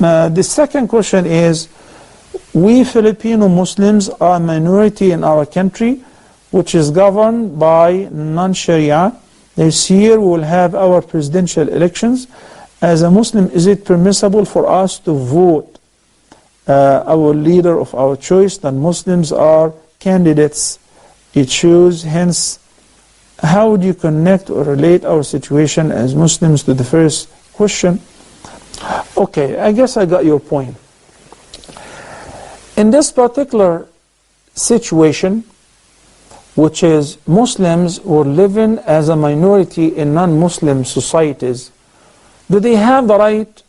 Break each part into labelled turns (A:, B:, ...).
A: The second question is, we Filipino Muslims are a minority in our country, which is governed by non-Sharia. This year we will have our presidential elections. As a Muslim, is it permissible for us to vote our leader of our choice? Non-Muslims are candidates you choose. Hence, how would you connect or relate our situation as Muslims to the first question? Okay, I guess I got your point. In this particular situation, which is Muslims who are living as a minority in non-Muslim societies, do they have the right,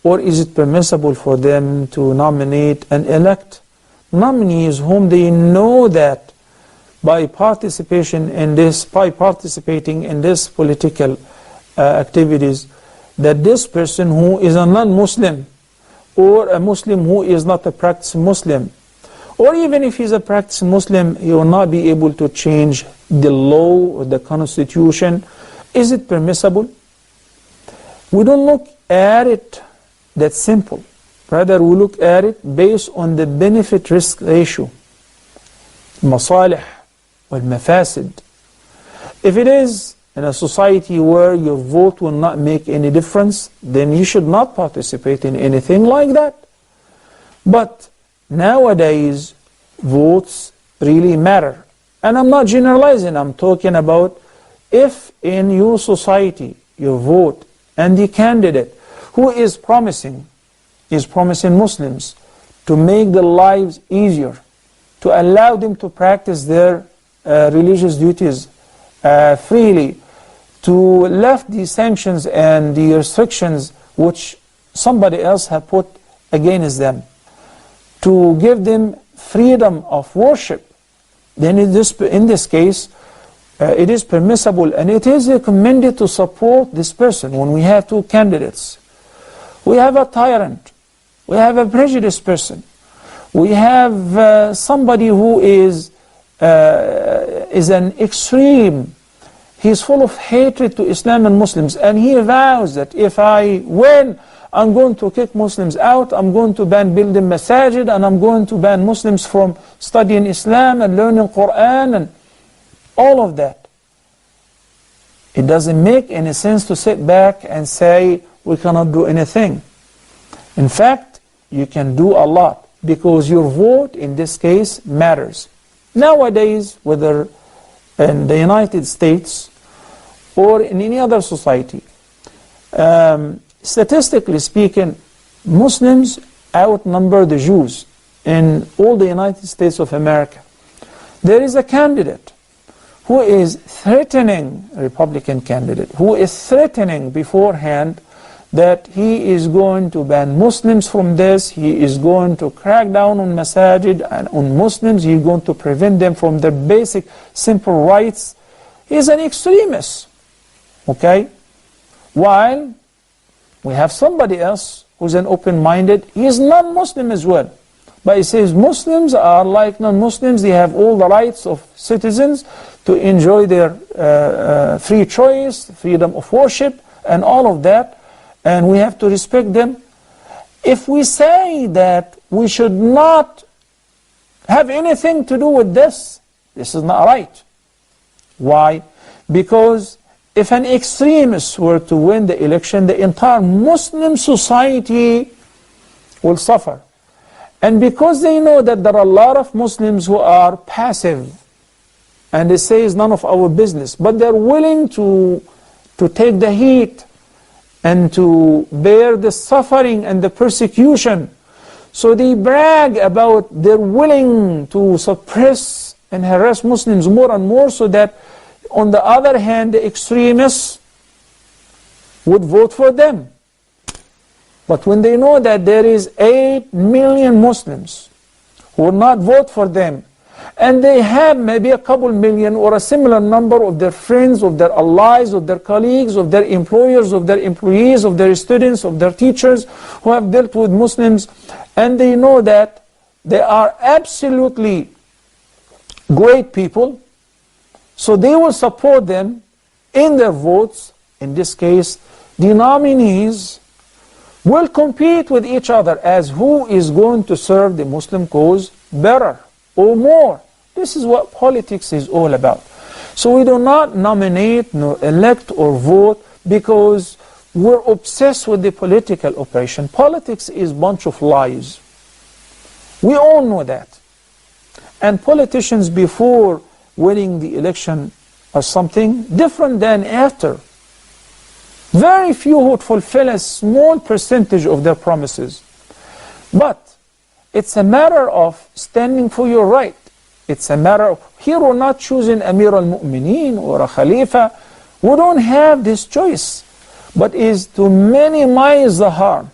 A: or is it permissible for them to nominate and elect nominees whom they know that by participating in this political activities, that this person who is a non-Muslim or a Muslim who is not a practicing Muslim, or even if he's a practicing Muslim, he will not be able to change the law or the constitution. Is it permissible? We don't look at it that simple. Rather, we look at it based on the benefit-risk ratio, masalih wal mafasid. If it is in a society where your vote will not make any difference, then you should not participate in anything like that. But nowadays, votes really matter. And I'm not generalizing, I'm talking about if in your society, your vote and the candidate who is promising Muslims to make their lives easier, to allow them to practice their religious duties freely, to lift the sanctions and the restrictions which somebody else have put against them, to give them freedom of worship, then in this case, it is permissible and it is recommended to support this person. When we have two candidates, we have a tyrant, we have a prejudiced person, we have somebody who is an extreme. He's full of hatred to Islam and Muslims, and he vows that if I win, I'm going to kick Muslims out, I'm going to ban building masajid, and I'm going to ban Muslims from studying Islam and learning Quran and all of that. It doesn't make any sense to sit back and say we cannot do anything. In fact, you can do a lot because your vote in this case matters. Nowadays, whether in the United States or in any other society, statistically speaking, Muslims outnumber the Jews in all the United States of America. There is a candidate who is threatening, a Republican candidate, who is threatening beforehand that he is going to ban Muslims from this, he is going to crack down on masajid and on Muslims, he is going to prevent them from their basic, simple rights. He is an extremist, okay? While we have somebody else who's an open-minded, he is non-Muslim as well. But he says Muslims are like non-Muslims, they have all the rights of citizens to enjoy their free choice, freedom of worship, and all of that. And we have to respect them. If we say that we should not have anything to do with this, this is not right. Why? Because if an extremist were to win the election, the entire Muslim society will suffer. And because they know that there are a lot of Muslims who are passive, and they say it's none of our business, but they're willing to take the heat and to bear the suffering and the persecution. So they brag about they're willing to suppress and harass Muslims more and more, so that on the other hand, the extremists would vote for them. But when they know that there is 8 million Muslims who will not vote for them, and they have maybe a couple million or a similar number of their friends, of their allies, of their colleagues, of their employers, of their employees, of their students, of their teachers who have dealt with Muslims, and they know that they are absolutely great people, so they will support them in their votes. In this case, the nominees will compete with each other as who is going to serve the Muslim cause better or more. This is what politics is all about. So we do not nominate, nor elect or vote because we're obsessed with the political operation. Politics is a bunch of lies. We all know that. And politicians before winning the election are something different than after. Very few would fulfill a small percentage of their promises. But it's a matter of standing for your right. It's a matter of, here we're not choosing Amir al-Mu'mineen or a Khalifa. We don't have this choice. But is to minimize the harm,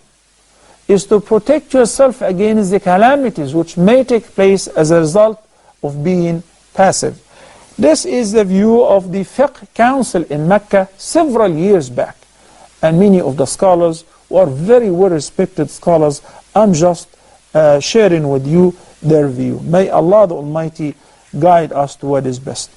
A: is to protect yourself against the calamities which may take place as a result of being passive. This is the view of the Fiqh Council in Mecca several years back. And many of the scholars who are very well-respected scholars, I'm just sharing with you their view. May Allah the Almighty guide us to what is best.